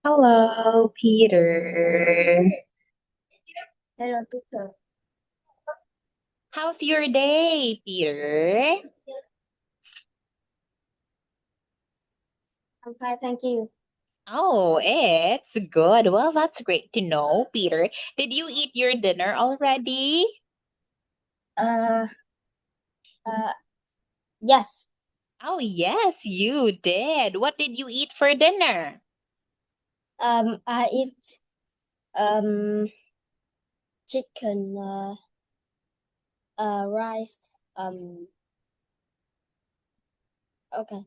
Hello, Peter. Hello, teacher. How's your day, Peter? I'm fine, thank you. Oh, it's good. Well, that's great to know, Peter. Did you eat your dinner already? Uh, uh, yes. Oh, yes, you did. What did you eat for dinner? I eat um chicken, rice. Okay,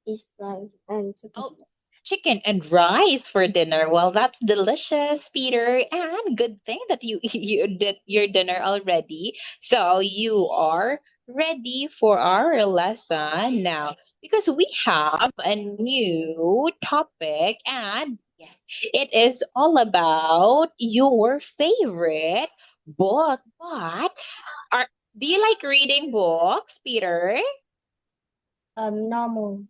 it's rice and chicken. Oh, chicken and rice for dinner. Well, that's delicious, Peter. And good thing that you you did your dinner already. So you are ready for our lesson now because we have a new topic and yes, it is all about your favorite book. But are do you like reading books, Peter? Normal.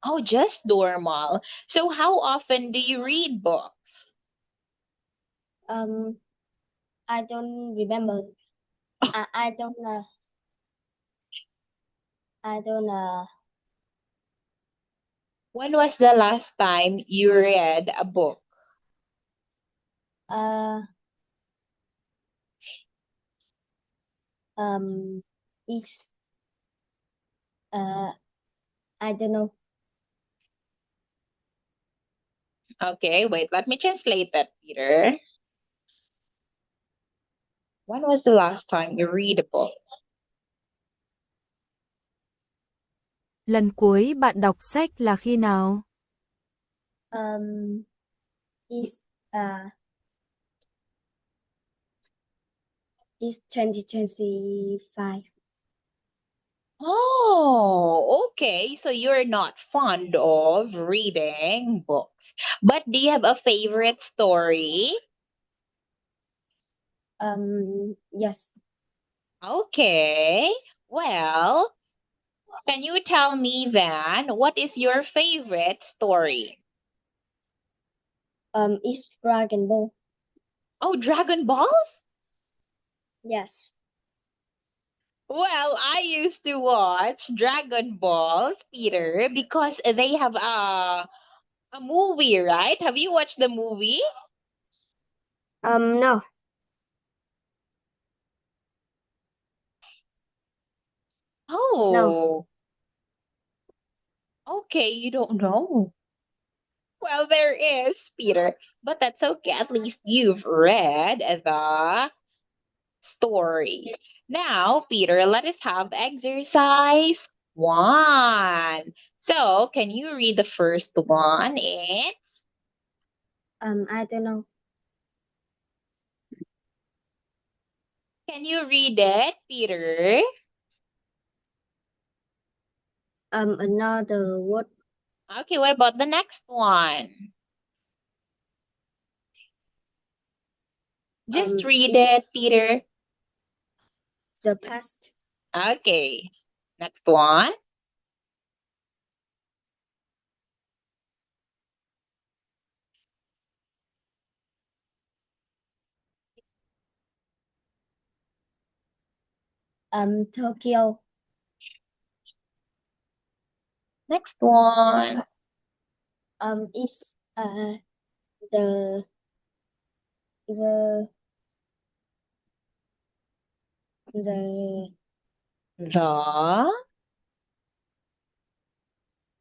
Oh, just normal. So how often do you read books? Um, I don't remember. I don't. I don't. When was the last time you read a book? Uh. Um. It's. Uh. I don't know. Okay, wait, let me translate that, Peter. When was the last time you read a book? Lần cuối bạn đọc sách là khi nào? Um. It's. It's 2025. Oh, okay. So you're not fond of reading books. But do you have a favorite story? Yes. Okay. Well, can you tell me then what is your favorite story? It's Dragon Ball. Oh, Dragon Balls? Yes. Well, I used to watch Dragon Balls, Peter, because they have a movie, right? Have you watched the movie? No. No. Oh, okay, you don't know. Well, there is, Peter, but that's okay. At least you've read the story. Now, Peter, let us have exercise one. So, can you read the first one? I don't know. Can you read it, Peter? Another word. Okay, what about the next one? Just read It's it, Peter. the past. Okay, next one. Tokyo. Next one. It's the the the The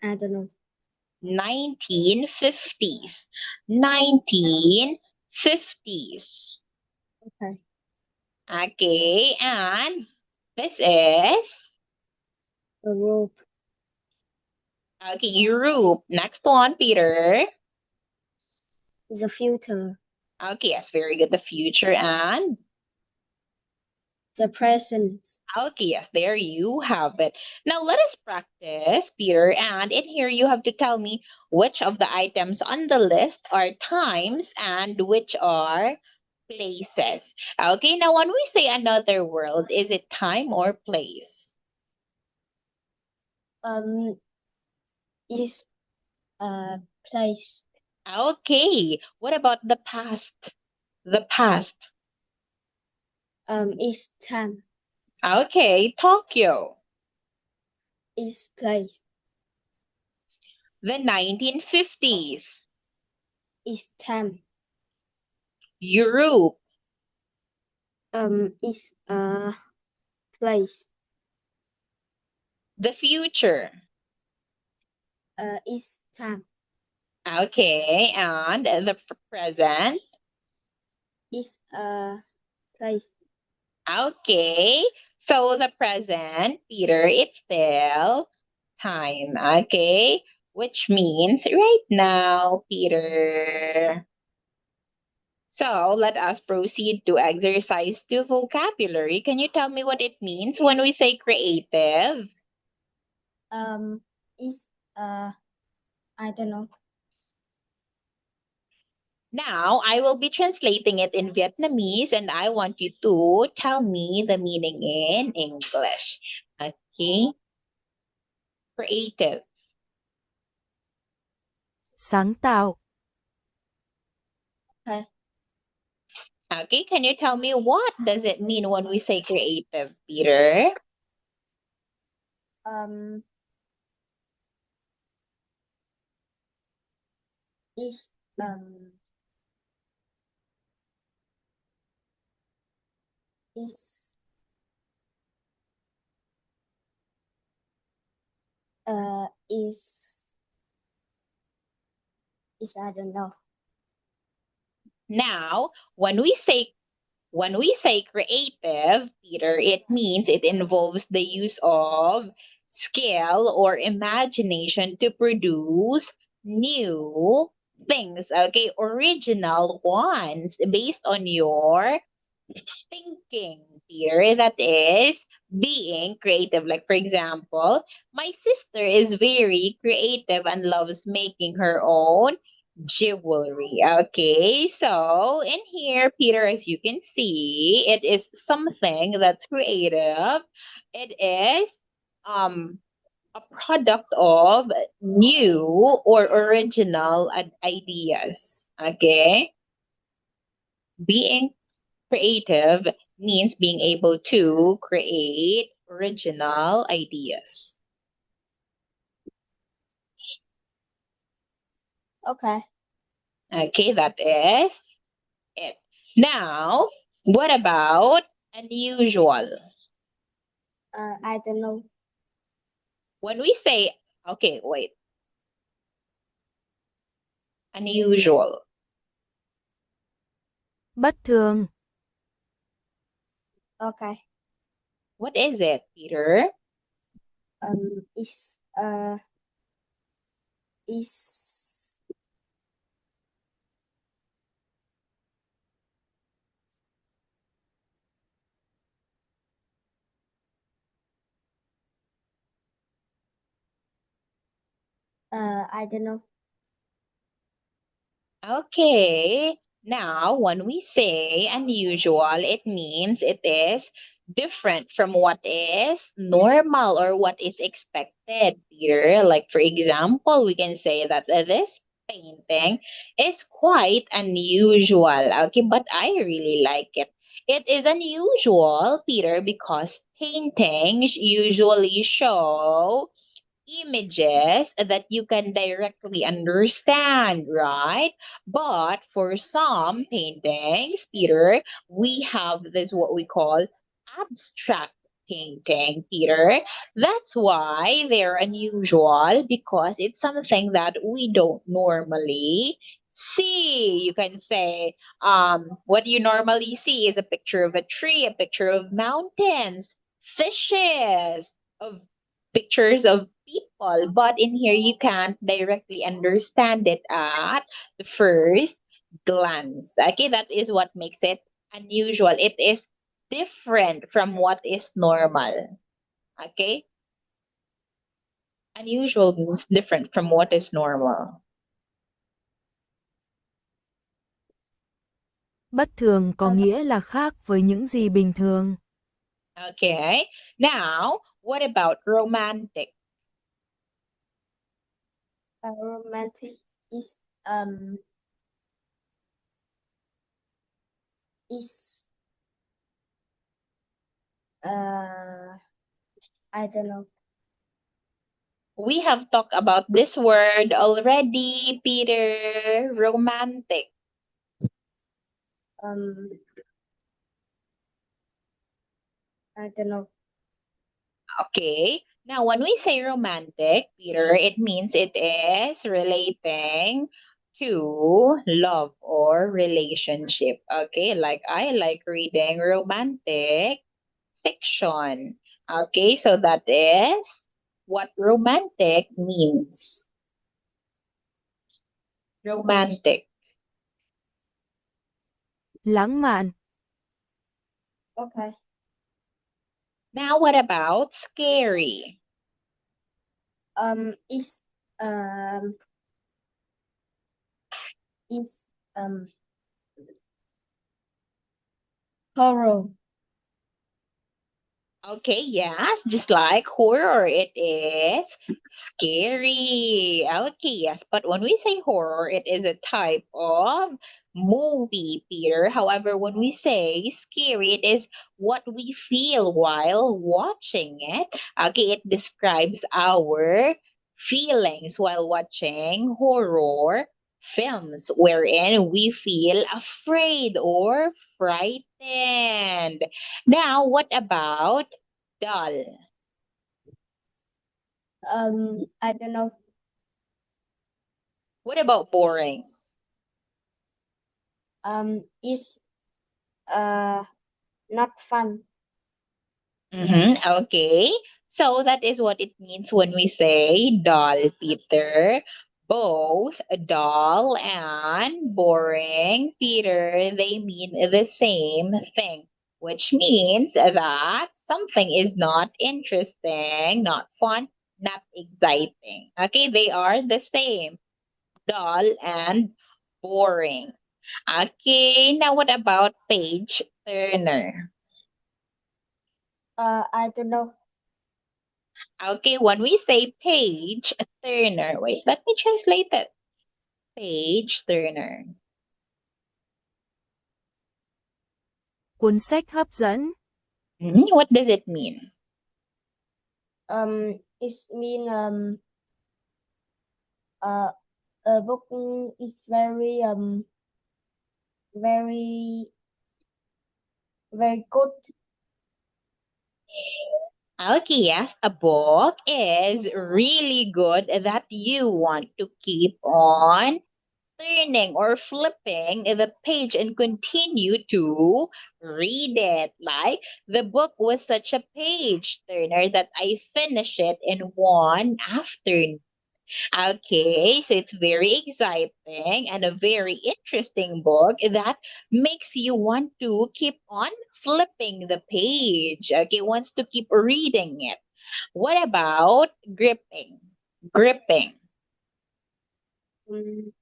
I don't know. 1950s. 1950s. Okay. Okay, and this is Europe. okay, Europe. Next one, Peter. The future. Okay, yes, very good. The future and The present. okay, yes, there you have it. Now let us practice, Peter. And in here, you have to tell me which of the items on the list are times and which are places. Okay, now when we say another world, is it time or place? Um, is a place. Okay. What about the past? The past. Is time. Okay. Tokyo. Is place. The 1950s. Is time. Europe. Is a place. The future. Is time. Okay. And the present. Is a place. Okay. So the present, Peter, it's still time. Okay. Which means right now, Peter. So let us proceed to exercise 2 vocabulary. Can you tell me what it means when we say creative? Is I don't know. Now, I will be translating it in Vietnamese and I want you to tell me the meaning in English. Okay? Creative. Sáng tạo. Okay. Okay, can you tell me what does it mean when we say creative, Peter? Is is is I don't know. Now, when we say creative, Peter, it means it involves the use of skill or imagination to produce new things, okay, original ones based on your thinking, Peter. That is being creative. Like, for example, my sister is very creative and loves making her own jewelry. Okay, so in here, Peter, as you can see, it is something that's creative. It is a product of new or original ideas. Okay, being creative means being able to create original ideas. Okay. Okay, that is it. Now, what about unusual? I don't know. When we say, okay, wait, unusual. Bất thường. Okay. What is it, Peter? Is I don't know. Okay. Now, when we say unusual, it means it is different from what is normal or what is expected, Peter. Like, for example, we can say that this painting is quite unusual. Okay, but I really like it. It is unusual, Peter, because paintings usually show images that you can directly understand, right? But for some paintings, Peter, we have this what we call abstract painting, Peter. That's why they're unusual because it's something that we don't normally see. You can say, what you normally see is a picture of a tree, a picture of mountains, fishes, of pictures of people, but in here you can't directly understand it at the first glance. Okay, that is what makes it unusual. It is different from what is normal. Okay, unusual means different from what is normal. Bất thường có nghĩa là khác với những gì bình thường. Okay, now what about romantic? romantic is is I don't know. We have talked about this word already, Peter. Romantic. I don't know. Okay. Now, when we say romantic, Peter, it means it is relating to love or relationship. Okay. Like I like reading romantic fiction. Okay. So that is what romantic means. Romantic. Lãng mạn, Okay. Now, what about scary? Is horror. Okay, yes, just like horror, it is scary. Okay, yes, but when we say horror, it is a type of movie, Peter. However, when we say scary, it is what we feel while watching it. Okay, it describes our feelings while watching horror films wherein we feel afraid or frightened. Now, what about dull? I don't know. What about boring? Is not fun. Okay. So that is what it means when we say dull, Peter. Both dull and boring, Peter, they mean the same thing, which means that something is not interesting, not fun, not exciting. Okay, they are the same, dull and boring. Okay, now what about page turner? I don't know. Okay, when we say page turner, wait, let me translate it. Page turner. cuốn sách hấp dẫn, What does it mean? It mean a book is very very very good. Okay, yes, a book is really good that you want to keep on turning or flipping the page and continue to read it. Like the book was such a page turner that I finished it in one afternoon. Okay, so it's very exciting and a very interesting book that makes you want to keep on flipping the page. Okay, wants to keep reading it. What about gripping? Gripping. Um,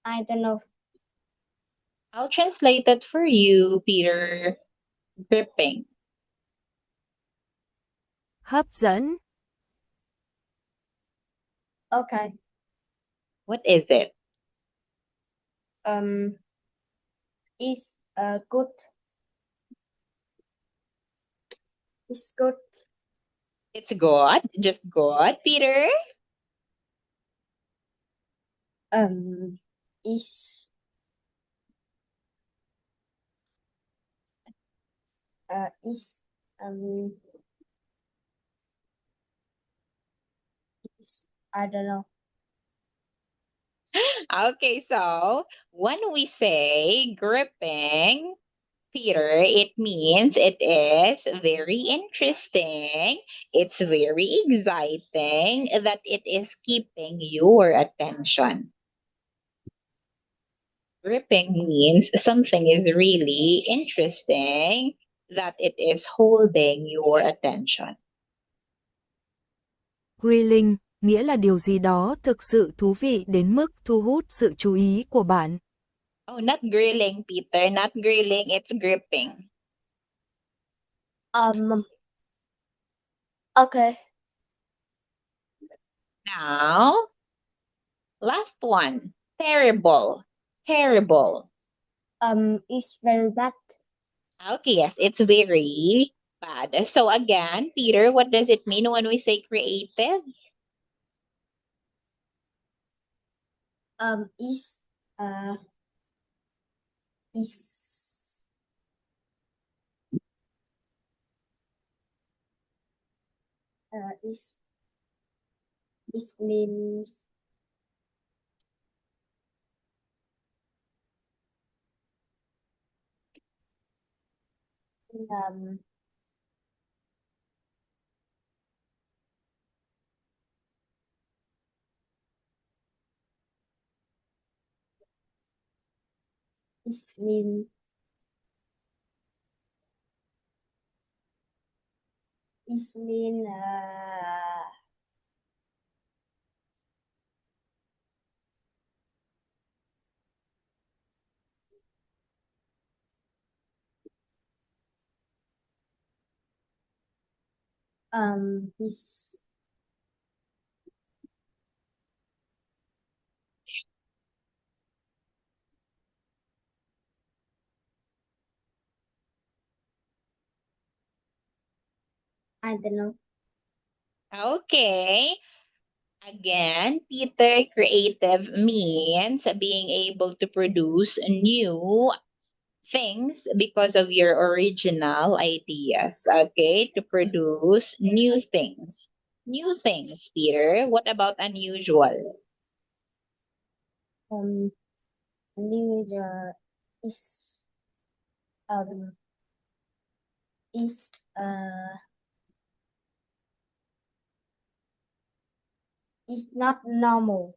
I don't know. I'll translate it for you, Peter. Gripping. hấp dẫn, Okay. What is it? Is good. It's good. It's good. Just good, Peter. Is is is I don't know. Okay, so when we say gripping, Peter, it means it is very interesting. It's very exciting that it is keeping your attention. Gripping means something is really interesting that it is holding your attention. grilling, nghĩa là điều gì đó thực sự thú vị đến mức thu hút sự chú ý của bạn. Oh, not grilling, Peter, not grilling, it's gripping. Okay. Now, last one. Terrible. Terrible. It's very bad. Okay, yes, it's very bad. So again, Peter, what does it mean when we say creative? Is is is is means um is mean is I don't know. Okay. Again, Peter, creative means being able to produce new things because of your original ideas. Okay, to produce new things. New things, Peter. What about unusual? New is um is is not normal.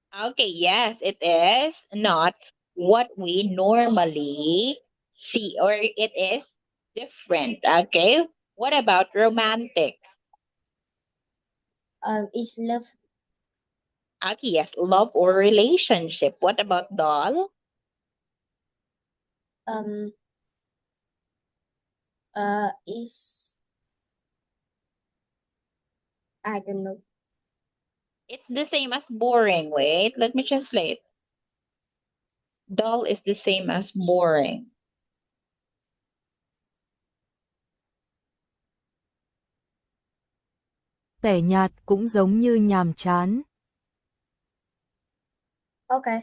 Okay, yes, it is not what we normally see, or it is different. Okay, what about romantic? Is love Okay, yes, love or relationship. What about doll? um is I don't know. It's the same as boring. Wait, let me translate. Dull is the same as boring. Tẻ nhạt cũng giống như nhàm chán. Okay.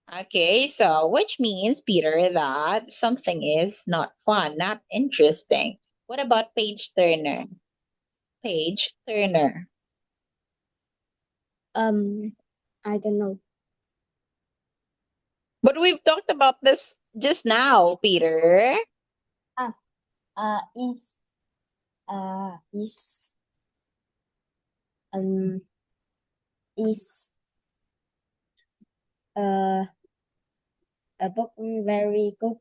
Okay, so which means, Peter, that something is not fun, not interesting. What about page turner? Page turner. I don't know. But we've talked about this just now, Peter. Ah, is um is a book very good.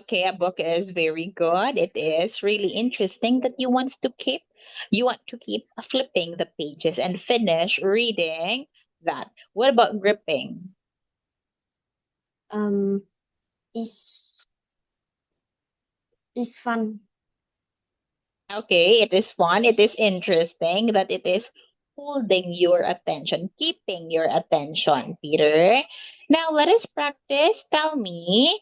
Okay, a book is very good. It is really interesting that you want to keep flipping the pages and finish reading that. What about gripping? Um, is fun. Okay, it is fun. It is interesting that it is holding your attention, keeping your attention, Peter. Now let us practice. Tell me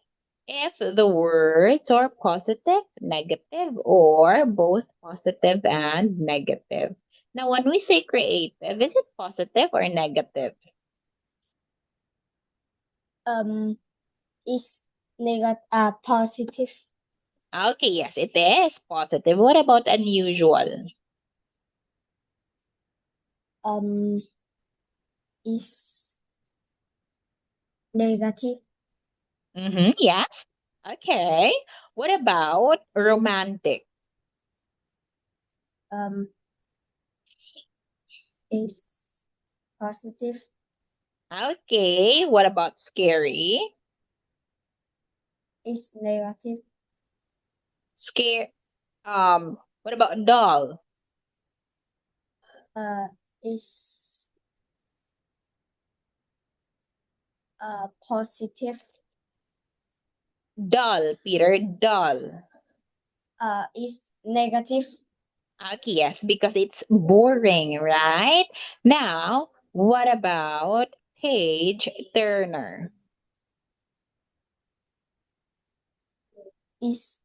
if the words are positive, negative, or both positive and negative. Now, when we say creative, is it positive or negative? Is positive. Okay, yes, it is positive. What about unusual? Um, is negative. Mm-hmm, yes. Okay. What about romantic? Um, is positive. Okay. What about scary? Is negative. Scare. What about dull? Is positive. Dull, Peter. Dull. Is negative. Okay, yes, because it's boring, right? Now, what about page turner? Is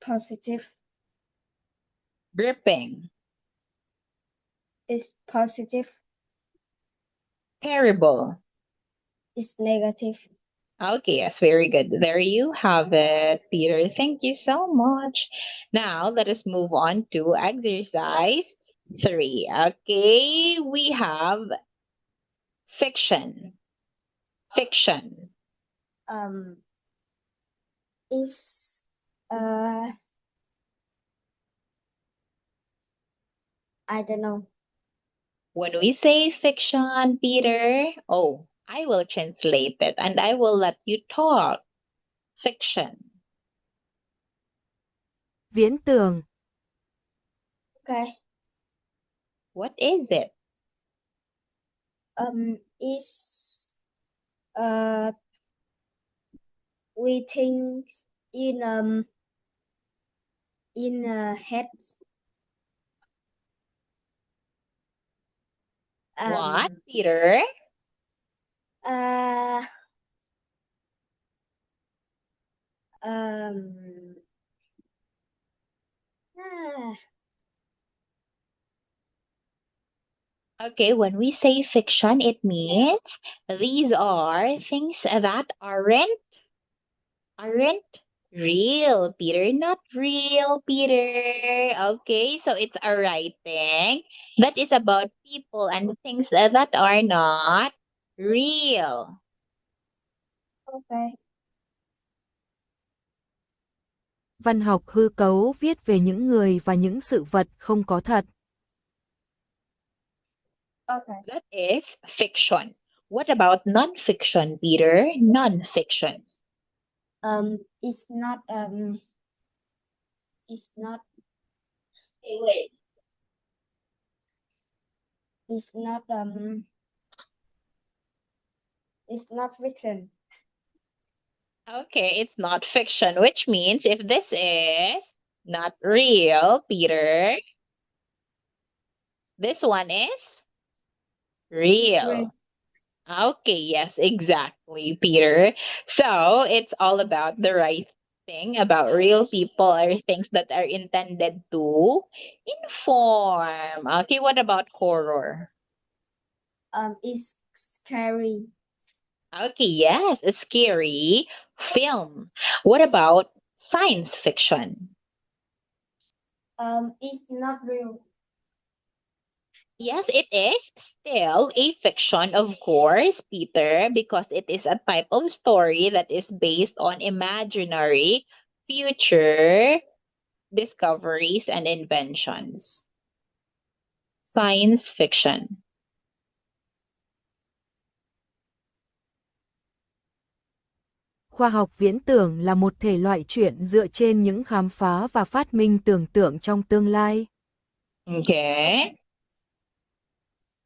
positive. Gripping. Is positive. Terrible. Is negative. Okay, yes, very good. There you have it, Peter. Thank you so much. Now, let us move on to exercise 3. Okay, we have fiction. Fiction. Is I don't know. When we say fiction, Peter, oh, I will translate it and I will let you talk. Fiction. Viễn tưởng, Okay. What is it? Is we think in head. What, Peter? Uh, ah, Okay, when we say fiction, it means these are things that aren't real, Peter. Not real, Peter. Okay, so it's a writing that is about people and things that are not real. okay. văn học hư cấu viết về những người và những sự vật không có thật. Okay. That is fiction. What about non-fiction, Peter? Non-fiction. It's not wait. It's not fiction. Okay, it's not fiction, which means if this is not real, Peter, this one is It's real. real. Okay, yes, exactly, Peter. So it's all about the right thing about real people or things that are intended to inform. Okay, what about horror? It's scary. Okay, yes, a scary film. What about science fiction? It's not real. Yes, it is still a fiction, of course, Peter, because it is a type of story that is based on imaginary future discoveries and inventions. Science fiction. Khoa học viễn tưởng là một thể loại truyện dựa trên những khám phá và phát minh tưởng tượng trong tương lai. Okay.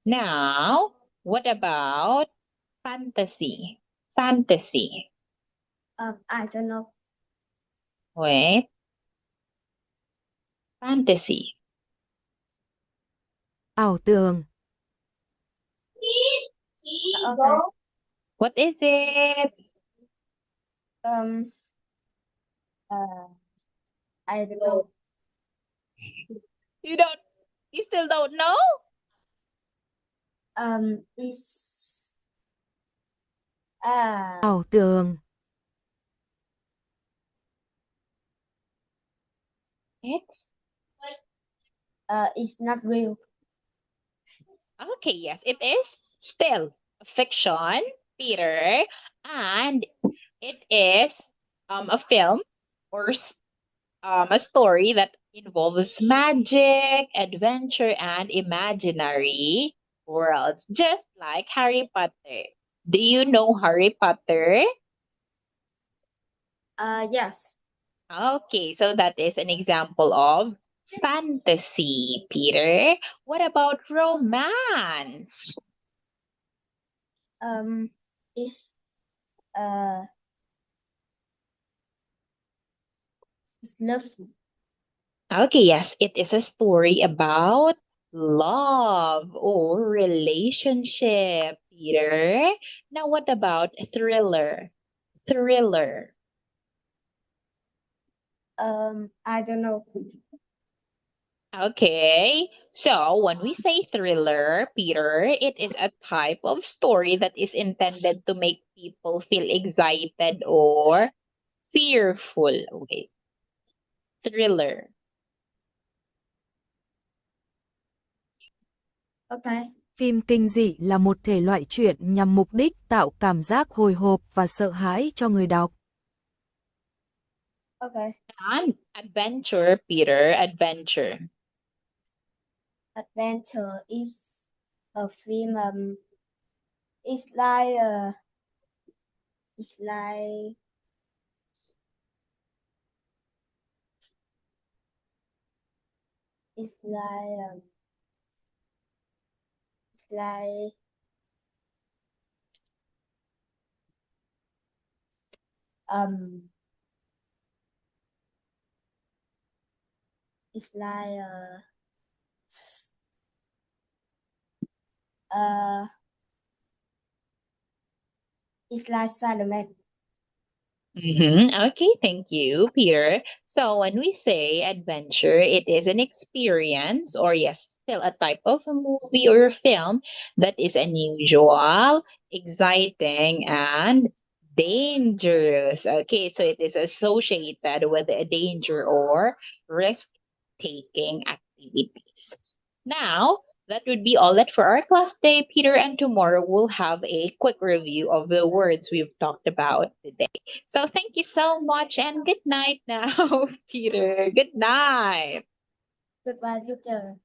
Now, what about fantasy? Fantasy. I don't know. Wait. Fantasy. Ảo tưởng, Okay. What is it? I don't know. You still don't know? It's ảo tưởng, it's not real. Okay, yes, it is still a fiction, Peter, and it is a film or a story that involves magic, adventure, and imaginary worlds, just like Harry Potter. Do you know Harry Potter? Yes. Okay, so that is an example of fantasy, Peter. What about romance? It's it's love. Okay, yes, it is a story about love or relationship, Peter. Now, what about thriller? Thriller. I don't know. Okay, so when we say thriller, Peter, it is a type of story that is intended to make people feel excited or fearful. Okay, thriller. Okay. Phim kinh dị là một thể loại truyện nhằm mục đích tạo cảm giác hồi hộp và sợ hãi cho người đọc. Okay. And adventure, Peter, adventure. Adventure is a film. It's like it's like it's like it's like um it's like uh it's like Spider-Man. Okay, thank you, Peter. So when we say adventure, it is an experience, or yes, still a type of a movie or film that is unusual, exciting, and dangerous. Okay, so it is associated with a danger or risk-taking activities. Now, that would be all that for our class today, Peter, and tomorrow we'll have a quick review of the words we've talked about today. So thank you so much and good night now, Peter. Good night. Goodbye, teacher.